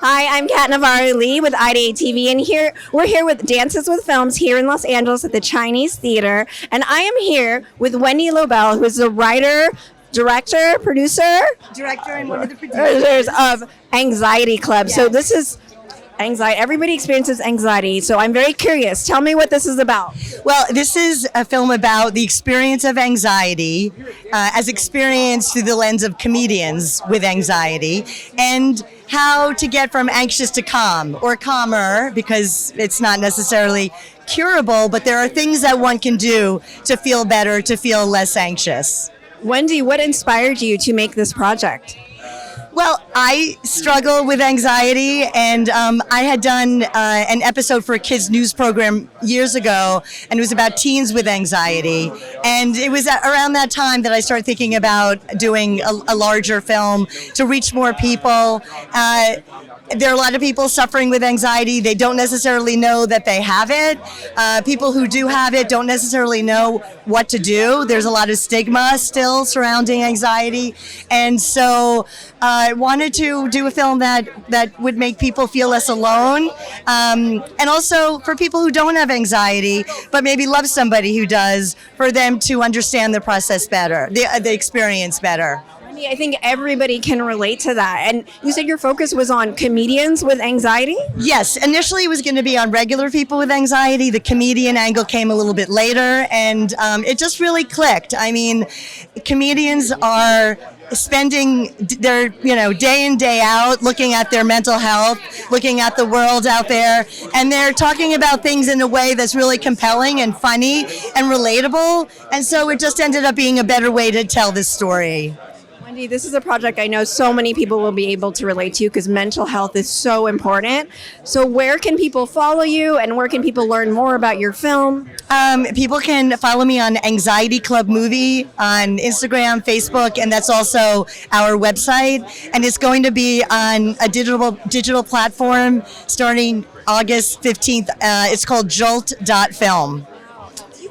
Hi, I'm Cat Navarro Lee with IdeateTV, and we're here with Dances with Films here in Los Angeles at the Chinese Theater, and I am here with Wendy Lobel, who is the writer, director, producer, and one of the producers of Anxiety Club. Yes. So this is anxiety. Everybody experiences anxiety, so I'm very curious. Tell me what this is about. Well, this is a film about the experience of anxiety as experienced through the lens of comedians with anxiety, and how to get from anxious to calm, or calmer, because it's not necessarily curable, but there are things that one can do to feel better, to feel less anxious. Wendy, what inspired you to make this project? Well, I struggle with anxiety, and I had done an episode for a kids' news program years ago, and it was about teens with anxiety. And it was around that time that I started thinking about doing a larger film to reach more people. There are a lot of people suffering with anxiety. They don't necessarily know that they have it. People who do have it don't necessarily know what to do. There's a lot of stigma still surrounding anxiety. And so I wanted to do a film that would make people feel less alone. And also for people who don't have anxiety, but maybe love somebody who does, for them to understand the process better, the experience better. I think everybody can relate to that. And you said your focus was on comedians with anxiety? Yes, initially it was going to be on regular people with anxiety. The comedian angle came a little bit later, and it just really clicked. I mean, comedians are spending their day in, day out looking at their mental health, looking at the world out there, and they're talking about things in a way that's really compelling and funny and relatable. And so it just ended up being a better way to tell this story. Wendy, this is a project I know so many people will be able to relate to, because mental health is so important. So where can people follow you, and where can people learn more about your film? People can follow me on Anxiety Club Movie on Instagram, Facebook, and that's also our website. And it's going to be on a digital platform starting August 15th. It's called jolt.film.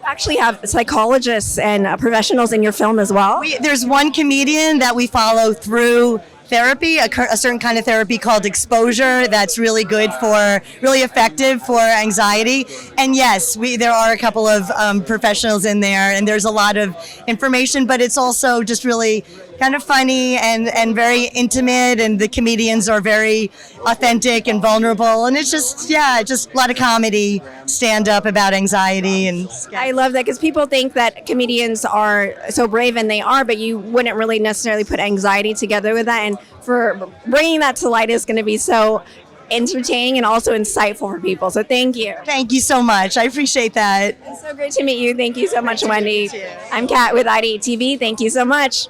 Actually have psychologists and professionals in your film as well? There's one comedian that we follow through therapy, a certain kind of therapy called exposure, that's really effective for anxiety. And yes, there are a couple of professionals in there, and there's a lot of information, but it's also just really kind of funny and very intimate, and the comedians are very authentic and vulnerable, and it's just a lot of comedy, stand up about anxiety. And I love that, because people think that comedians are so brave, and they are, but you wouldn't really necessarily put anxiety together with that, and for bringing that to light is going to be so entertaining and also insightful for people. So thank you. Thank you so much. I appreciate that. It's so great to meet you. Thank you so much, Wendy. I'm Kat with IdeateTV. Thank you so much.